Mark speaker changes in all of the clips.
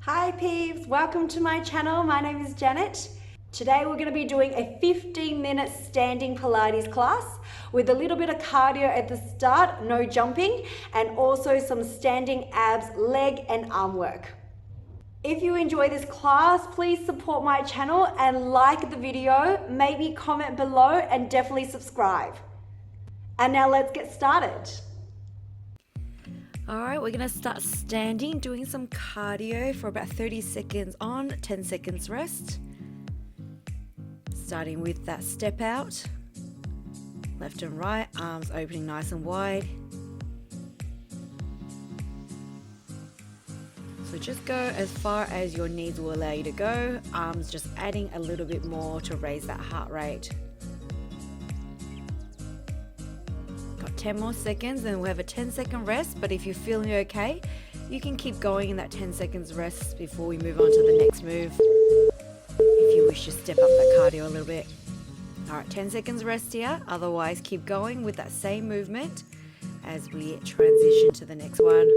Speaker 1: Hi peeps, welcome to my channel. My name is Janet. Today we're going to be doing a 15-minute standing Pilates class with a little bit of cardio at the start, no jumping, and also some standing abs, leg and arm work. If you enjoy this class, please support my channel and like the video, maybe comment below and definitely subscribe. And now let's get started.
Speaker 2: Alright, we're going to start standing, doing some cardio for about 30 seconds on, 10 seconds rest. Starting with that step out, left and right, arms opening nice and wide. So just go as far as your knees will allow you to go, arms just adding a little bit more to raise that heart rate. 10 more seconds, then we'll have a 10-second rest, but if you're feeling okay, you can keep going in that 10 seconds rest before we move on to the next move, if you wish to step up that cardio a little bit. Alright, 10 seconds rest here, otherwise keep going with that same movement as we transition to the next one.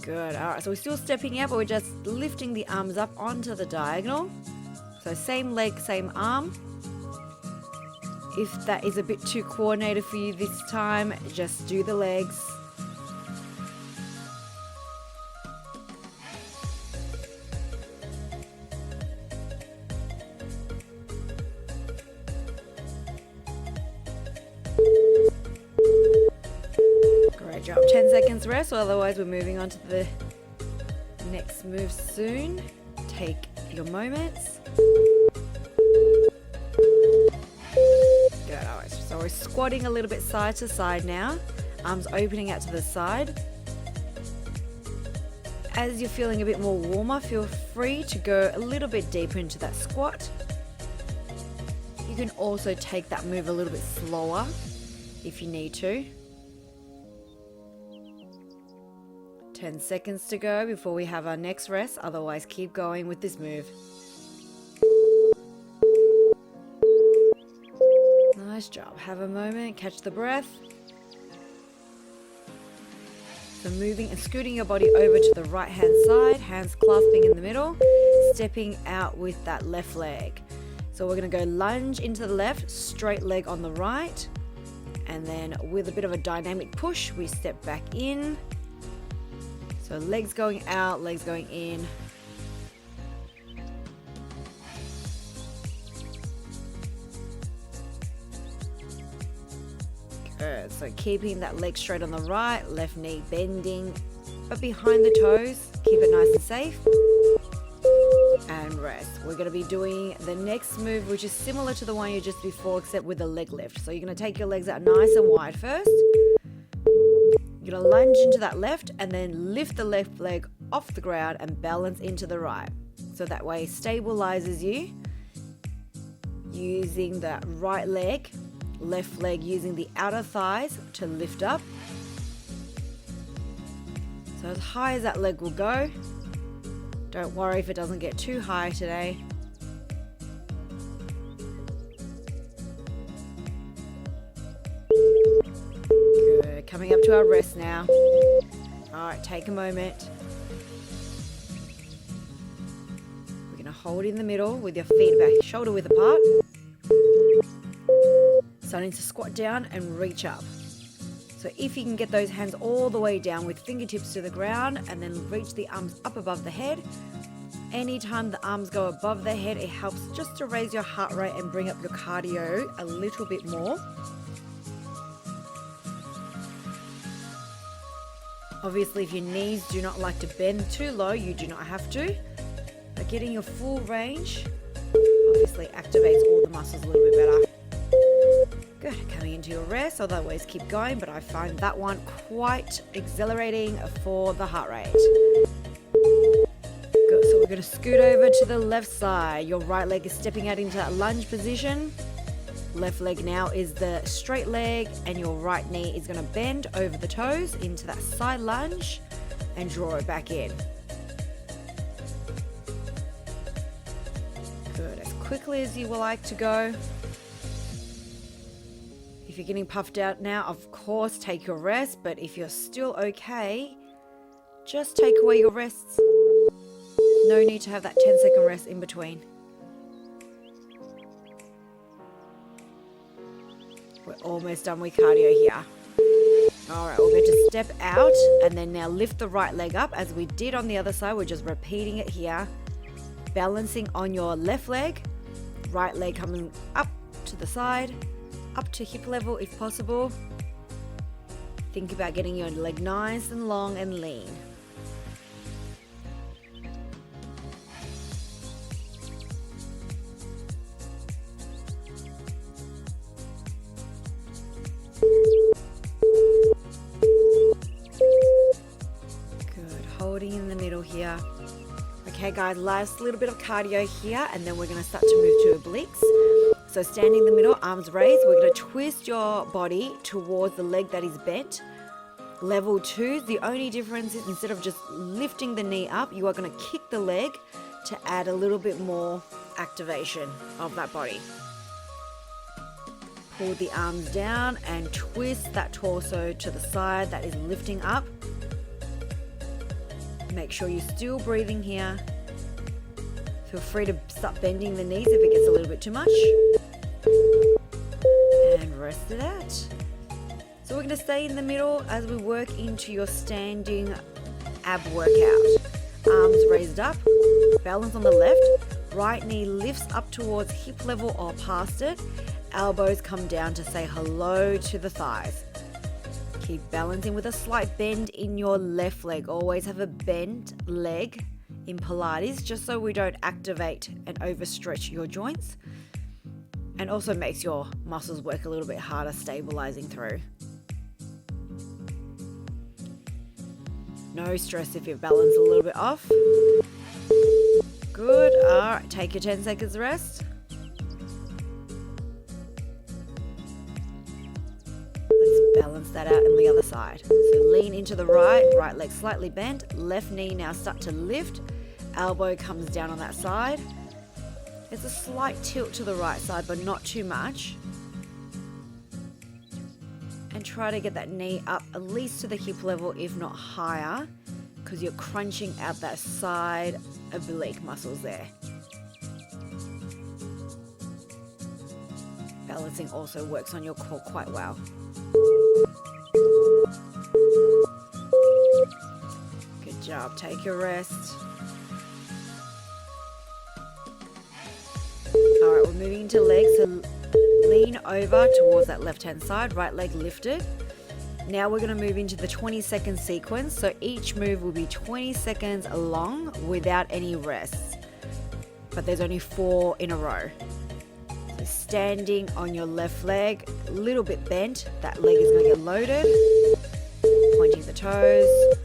Speaker 2: Good. Alright, so we're still stepping out, but we're just lifting the arms up onto the diagonal. So same leg, same arm. If that is a bit too coordinated for you this time, just do the legs. Great job. 10 seconds rest, otherwise we're moving on to the next move soon. Take your moments. So we're squatting a little bit side to side now, arms opening out to the side. As you're feeling a bit more warmer, feel free to go a little bit deeper into that squat. You can also take that move a little bit slower if you need to. 10 seconds to go before we have our next rest, otherwise keep going with this move. Nice job. Have a moment, catch the breath. So moving and scooting your body over to the right hand side, hands clasping in the middle, stepping out with that left leg. So we're going to go lunge into the left, straight leg on the right, and then with a bit of a dynamic push, we step back in. So legs going out, legs going in. Good. So keeping that leg straight on the right, left knee bending, but behind the toes. Keep it nice and safe. And rest. We're going to be doing the next move, which is similar to the one you just before, except with the leg lift. So you're going to take your legs out nice and wide first. You're going to lunge into that left and then lift the left leg off the ground and balance into the right. So that way it stabilizes you. Using the right leg, left leg using the outer thighs to lift up. So as high as that leg will go. Don't worry if it doesn't get too high today. Good. Coming up to our rest now. Alright, take a moment. We're going to hold in the middle with your feet back, shoulder width apart. Starting to squat down and reach up. So if you can get those hands all the way down with fingertips to the ground and then reach the arms up above the head. Anytime the arms go above the head, it helps just to raise your heart rate and bring up your cardio a little bit more. Obviously, if your knees do not like to bend too low, you do not have to. But getting your full range obviously activates all the muscles a little bit better. Good. Coming into your rest, otherwise keep going, but I find that one quite exhilarating for the heart rate. Good. So we're going to scoot over to the left side. Your right leg is stepping out into that lunge position. Left leg now is the straight leg, and your right knee is going to bend over the toes into that side lunge and draw it back in. Good. As quickly as you will like to go. If you're getting puffed out now, of course, take your rest, but if you're still okay, just take away your rests. No need to have that 10-second rest in between. We're almost done with cardio here. All right, we're going to step out and then now lift the right leg up as we did on the other side. We're just repeating it here. Balancing on your left leg, right leg coming up to the side, up to hip level if possible. Think about getting your leg nice and long and lean. Good, holding in the middle here. Okay guys, last little bit of cardio here and then we're going to start to move to obliques. So standing in the middle, arms raised, we're going to twist your body towards the leg that is bent. Level 2, the only difference is instead of just lifting the knee up, you are going to kick the leg to add a little bit more activation of that body. Pull the arms down and twist that torso to the side that is lifting up. Make sure you're still breathing here. Feel free to start bending the knees if it gets a little bit too much. And rest it out. So we're going to stay in the middle as we work into your standing ab workout. Arms raised up, balance on the left, right knee lifts up towards hip level or past it. Elbows come down to say hello to the thighs. Keep balancing with a slight bend in your left leg. Always have a bent leg in Pilates just so we don't activate and overstretch your joints. And also makes your muscles work a little bit harder stabilizing through. No stress if your balance a little bit off. Good. All right, take your 10 seconds rest. Balance that out on the other side. So lean into the right leg slightly bent, left knee now start to lift, elbow comes down on that side. There's a slight tilt to the right side, but not too much. And try to get that knee up at least to the hip level, if not higher, because you're crunching out that side oblique muscles there. Balancing also works on your core quite well. Good job. Take your rest. All right, we're moving into legs. So lean over towards that left-hand side, right leg lifted. Now we're going to move into the 20-second sequence. So each move will be 20 seconds long without any rests. But there's only 4 in a row. So standing on your left leg, a little bit bent. That leg is going to get loaded. Pointing the toes.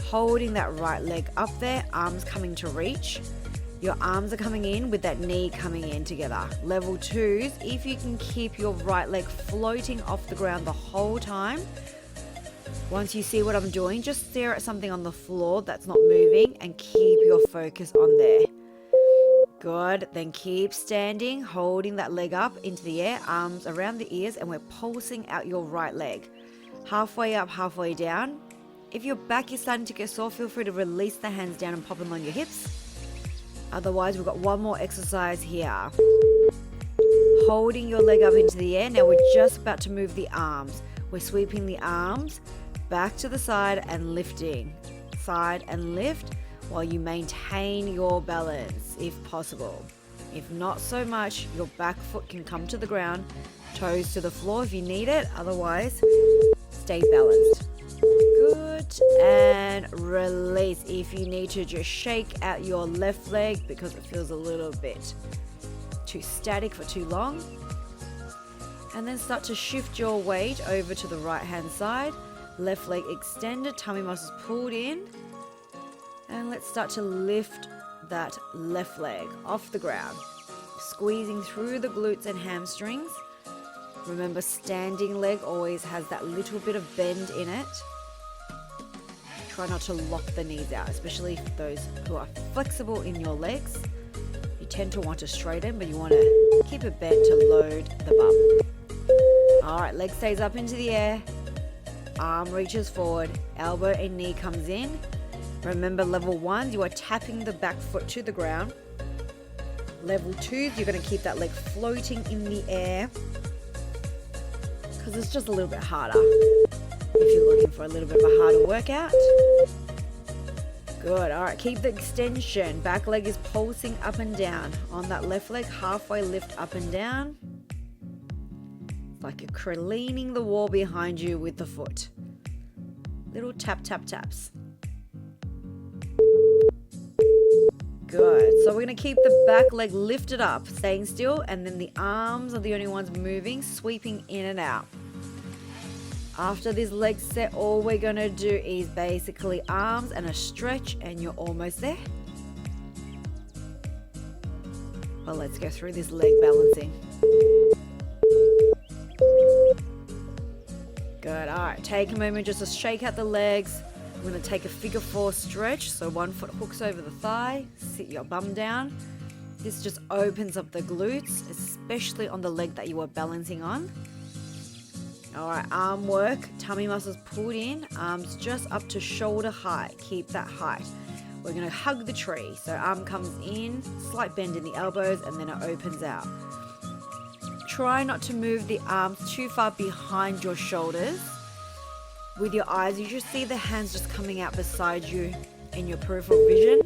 Speaker 2: Holding that right leg up there, arms coming to reach. Your arms are coming in with that knee coming in together. Level 2s, if you can keep your right leg floating off the ground the whole time. Once you see what I'm doing, just stare at something on the floor that's not moving and keep your focus on there. Good, then keep standing, holding that leg up into the air, arms around the ears, and we're pulsing out your right leg. Halfway up, halfway down. If your back is starting to get sore, feel free to release the hands down and pop them on your hips. Otherwise, we've got one more exercise here. Holding your leg up into the air. Now we're just about to move the arms. We're sweeping the arms back to the side and lifting. Side and lift while you maintain your balance if possible. If not so much, your back foot can come to the ground, toes to the floor if you need it. Otherwise, stay balanced. Good, and release. If you need to, just shake out your left leg because it feels a little bit too static for too long. And then start to shift your weight over to the right hand side. Left leg extended, tummy muscles pulled in. And let's start to lift that left leg off the ground. Squeezing through the glutes and hamstrings. Remember, standing leg always has that little bit of bend in it. Try not to lock the knees out, especially for those who are flexible in your legs. You tend to want to straighten, but you want to keep it bent to load the bum. All right, leg stays up into the air. Arm reaches forward, elbow and knee comes in. Remember, level 1, you are tapping the back foot to the ground. Level 2, you're going to keep that leg floating in the air because it's just a little bit harder if you're looking for a little bit of a harder workout. Good. All right, keep the extension. Back leg is pulsing up and down. On that left leg, halfway lift up and down. It's like you're leaning the wall behind you with the foot. Little tap, tap, taps. Good. So we're going to keep the back leg lifted up, staying still, and then the arms are the only ones moving, sweeping in and out. After this leg set, all we're going to do is basically arms and a stretch, and you're almost there. Well, let's go through this leg balancing. Good. All right, take a moment just to shake out the legs. We're going to take a figure 4 stretch. So one foot hooks over the thigh, sit your bum down. This just opens up the glutes, especially on the leg that you are balancing on. All right, arm work, tummy muscles pulled in, arms just up to shoulder height. Keep that height. We're going to hug the tree. So arm comes in, slight bend in the elbows, and then it opens out. Try not to move the arms too far behind your shoulders. With your eyes, you should see the hands just coming out beside you in your peripheral vision.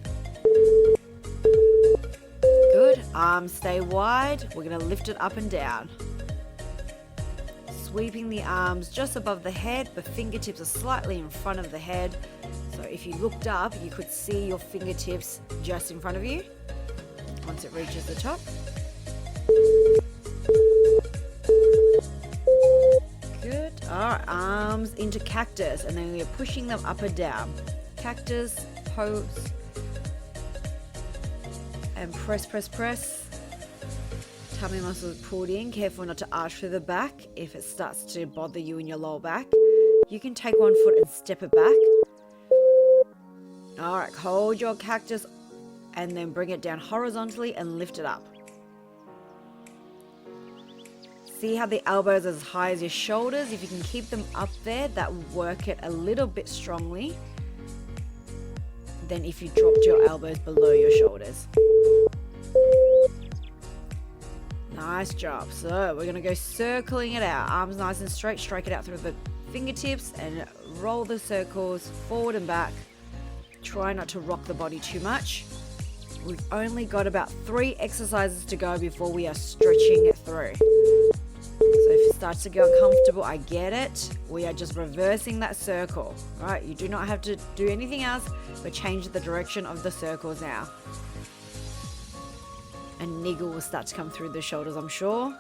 Speaker 2: Good. Arms stay wide. We're going to lift it up and down. Sweeping the arms just above the head, but fingertips are slightly in front of the head. So if you looked up, you could see your fingertips just in front of you once it reaches the top. Good. All right, arms into cactus, and then we're pushing them up and down. Cactus, pose, and press, press, press. Tummy muscles pulled in. Careful not to arch through the back if it starts to bother you in your lower back. You can take one foot and step it back. All right, hold your cactus and then bring it down horizontally and lift it up. See how the elbows are as high as your shoulders? If you can keep them up there, that will work it a little bit strongly than if you dropped your elbows below your shoulders. Nice job. So we're going to go circling it out. Arms nice and straight. Strike it out through the fingertips and roll the circles forward and back. Try not to rock the body too much. We've only got about 3 exercises to go before we are stretching it through. So if it starts to get uncomfortable, I get it. We are just reversing that circle, right? You do not have to do anything else but change the direction of the circles now. A niggle will start to come through the shoulders, I'm sure.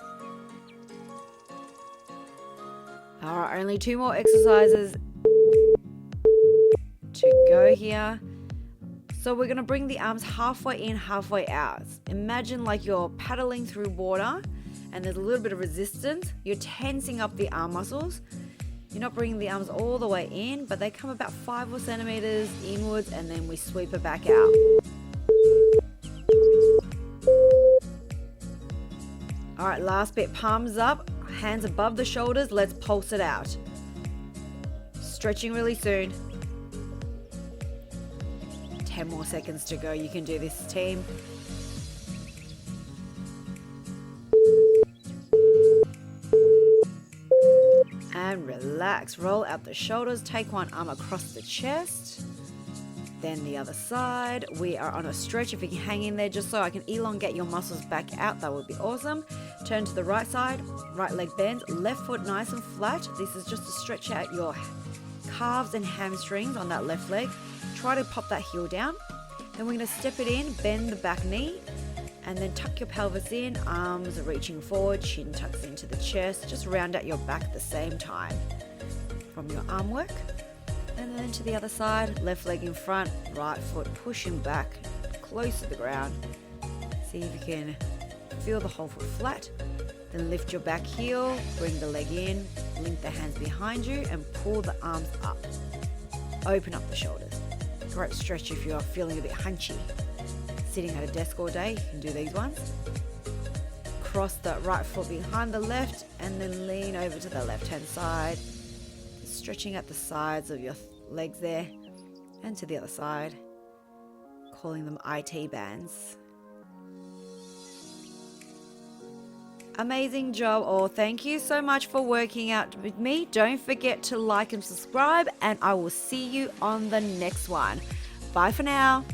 Speaker 2: All right, only 2 more exercises to go here. So we're going to bring the arms halfway in, halfway out. Imagine like you're paddling through water and there's a little bit of resistance. You're tensing up the arm muscles. You're not bringing the arms all the way in, but they come about 5 or centimeters inwards, and then we sweep it back out. All right, last bit, palms up, hands above the shoulders. Let's pulse it out. Stretching really soon. 10 more seconds to go. You can do this, team. And relax. Roll out the shoulders. Take one arm across the chest. Then the other side. We are on a stretch. If you can hang in there just so I can elongate your muscles back out, that would be awesome. Turn to the right side. Right leg bends. Left foot nice and flat. This is just to stretch out your calves and hamstrings on that left leg. Try to pop that heel down. Then we're going to step it in. Bend the back knee. And then tuck your pelvis in. Arms reaching forward. Chin tucks into the chest. Just round out your back at the same time from your arm work. And then to the other side, left leg in front, right foot pushing back, close to the ground. See if you can feel the whole foot flat. Then lift your back heel, bring the leg in, link the hands behind you and pull the arms up. Open up the shoulders. Great stretch if you are feeling a bit hunchy. Sitting at a desk all day, you can do these ones. Cross the right foot behind the left and then lean over to the left hand side. Stretching at the sides of your legs there. and to the other side, calling them IT bands. Amazing job all. Thank you so much for working out with me. Don't forget to like and subscribe, and I will see you on the next one. Bye for now.